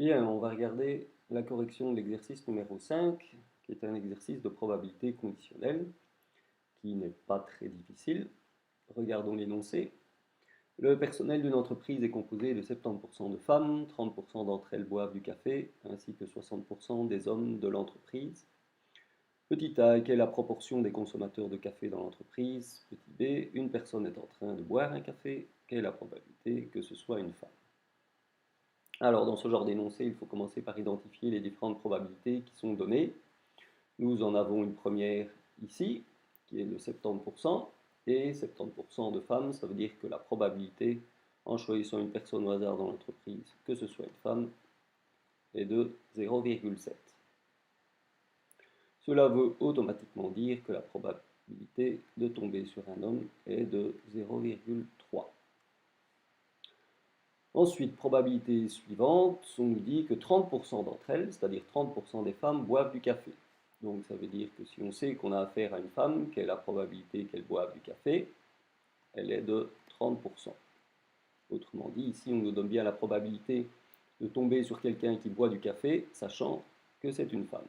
Bien, on va regarder la correction de l'exercice numéro 5, qui est un exercice de probabilité conditionnelle, qui n'est pas très difficile. Regardons l'énoncé. Le personnel d'une entreprise est composé de 70% de femmes, 30% d'entre elles boivent du café, ainsi que 60% des hommes de l'entreprise. Petit a, quelle est la proportion des consommateurs de café dans l'entreprise? Petit b, une personne est en train de boire un café, quelle est la probabilité que ce soit une femme? Alors, dans ce genre d'énoncé, il faut commencer par identifier les différentes probabilités qui sont données. Nous en avons une première ici, qui est de 70%, et 70% de femmes, ça veut dire que la probabilité, en choisissant une personne au hasard dans l'entreprise, que ce soit une femme, est de 0,7. Cela veut automatiquement dire que la probabilité de tomber sur un homme est de 0,3. Ensuite, probabilité suivante, on nous dit que 30% d'entre elles, c'est-à-dire 30% des femmes, boivent du café. Donc ça veut dire que si on sait qu'on a affaire à une femme, quelle est la probabilité qu'elle boive du café? Elle est de 30%. Autrement dit, ici on nous donne bien la probabilité de tomber sur quelqu'un qui boit du café, sachant que c'est une femme.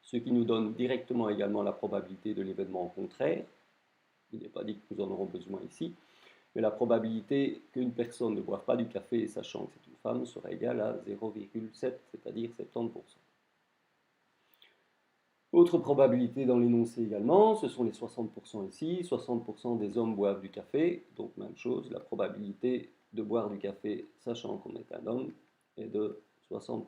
Ce qui nous donne directement également la probabilité de l'événement contraire. Il n'est pas dit que nous en aurons besoin ici, mais la probabilité qu'une personne ne boive pas du café, sachant que c'est une femme, sera égale à 0,7, c'est-à-dire 70%. Autre probabilité dans l'énoncé également, ce sont les 60% ici. 60% des hommes boivent du café, donc même chose, la probabilité de boire du café, sachant qu'on est un homme, est de 60%.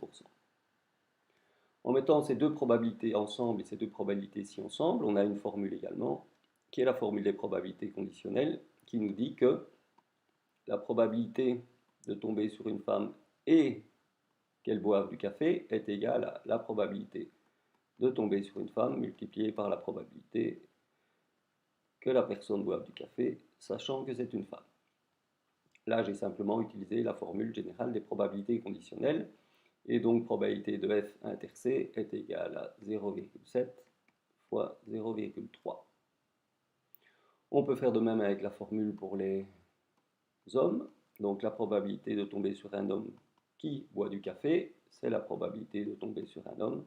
En mettant ces deux probabilités ensemble et ces deux probabilités ici ensemble, on a une formule également, qui est la formule des probabilités conditionnelles, qui nous dit que la probabilité de tomber sur une femme et qu'elle boive du café est égale à la probabilité de tomber sur une femme multipliée par la probabilité que la personne boive du café, sachant que c'est une femme. Là, j'ai simplement utilisé la formule générale des probabilités conditionnelles, et donc probabilité de f inter c est égale à 0,7 fois 0,3. On peut faire de même avec la formule pour les hommes. Donc la probabilité de tomber sur un homme qui boit du café, c'est la probabilité de tomber sur un homme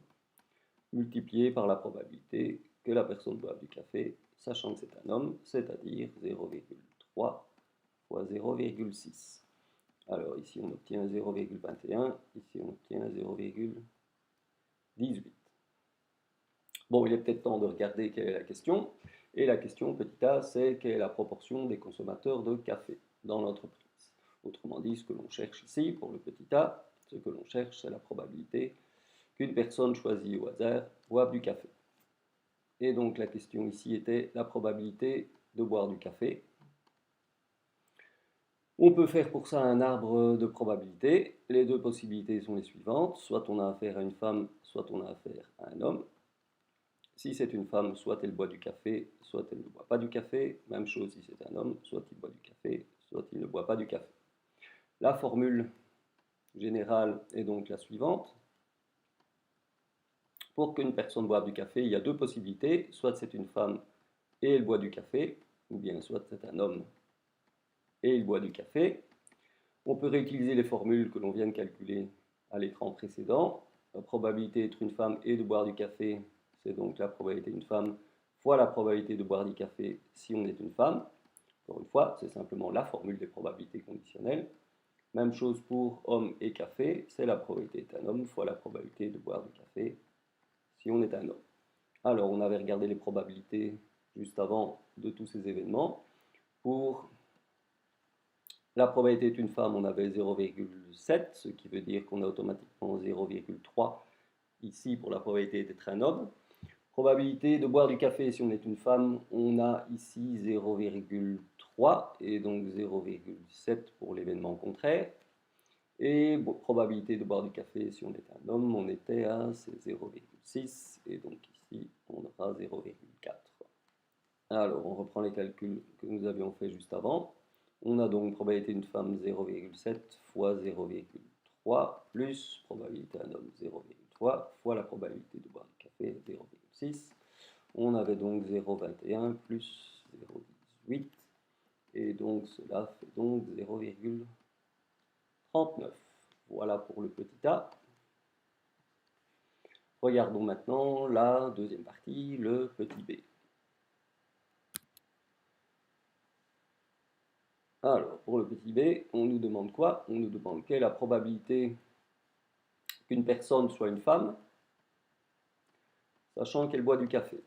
multipliée par la probabilité que la personne boive du café, sachant que c'est un homme, c'est-à-dire 0,3 fois 0,6. Alors ici on obtient 0,21, ici on obtient 0,18. Bon, il est peut-être temps de regarder quelle est la question. Et la question, petit a, c'est quelle est la proportion des consommateurs de café dans l'entreprise. Autrement dit, ce que l'on cherche ici, pour le petit a, ce que l'on cherche, c'est la probabilité qu'une personne choisie au hasard boive du café. Et donc la question ici était la probabilité de boire du café. On peut faire pour ça un arbre de probabilité. Les deux possibilités sont les suivantes. Soit on a affaire à une femme, soit on a affaire à un homme. Si c'est une femme, soit elle boit du café, soit elle ne boit pas du café. Même chose si c'est un homme, soit il boit du café, soit il ne boit pas du café. La formule générale est donc la suivante. Pour qu'une personne boive du café, il y a deux possibilités. Soit c'est une femme et elle boit du café, ou bien soit c'est un homme et il boit du café. On peut réutiliser les formules que l'on vient de calculer à l'écran précédent. La probabilité d'être une femme et de boire du café, c'est donc la probabilité d'une femme fois la probabilité de boire du café si on est une femme. Encore une fois, c'est simplement la formule des probabilités conditionnelles. Même chose pour homme et café, c'est la probabilité d'un homme fois la probabilité de boire du café si on est un homme. Alors, on avait regardé les probabilités juste avant de tous ces événements. Pour la probabilité d'une femme, on avait 0,7, ce qui veut dire qu'on a automatiquement 0,3 ici pour la probabilité d'être un homme. Probabilité de boire du café, si on est une femme, on a ici 0,3 et donc 0,7 pour l'événement contraire. Et probabilité de boire du café, si on est un homme, on était à 0,6 et donc ici on aura 0,4. Alors on reprend les calculs que nous avions fait juste avant. On a donc probabilité d'une femme 0,7 fois 0,3 plus probabilité d'un homme 0,3 fois la probabilité de boire du café 0,6. On avait donc 0,21 plus 0,18 et donc cela fait donc 0,39. Voilà pour le petit a. Regardons maintenant la deuxième partie, le petit b. Alors, pour le petit b, on nous demande quoi? On nous demande quelle est la probabilité qu'une personne soit une femme, sachant qu'elle boit du café.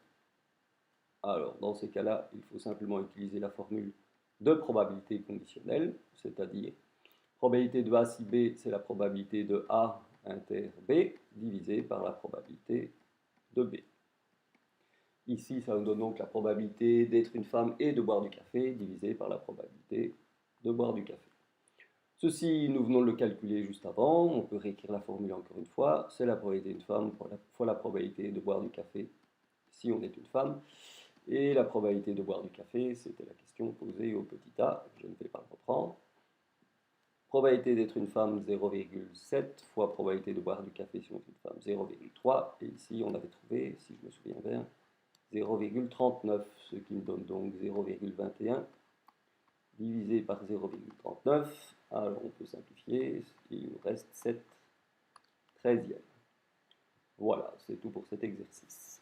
Alors, dans ces cas-là, il faut simplement utiliser la formule de probabilité conditionnelle, c'est-à-dire probabilité de A si B, c'est la probabilité de A inter B, divisé par la probabilité de B. Ici, ça nous donne donc la probabilité d'être une femme et de boire du café, divisé par la probabilité de boire du café. Ceci, nous venons de le calculer juste avant, on peut réécrire la formule encore une fois, c'est la probabilité d'une femme fois la probabilité de boire du café si on est une femme. Et la probabilité de boire du café, c'était la question posée au petit a, je ne vais pas le reprendre. Probabilité d'être une femme 0,7 fois probabilité de boire du café si on est une femme 0,3. Et ici, on avait trouvé, si je me souviens bien, 0,39, ce qui me donne donc 0,21 divisé par 0,39. Alors on peut simplifier, il nous reste 7 treizièmes. Voilà, c'est tout pour cet exercice.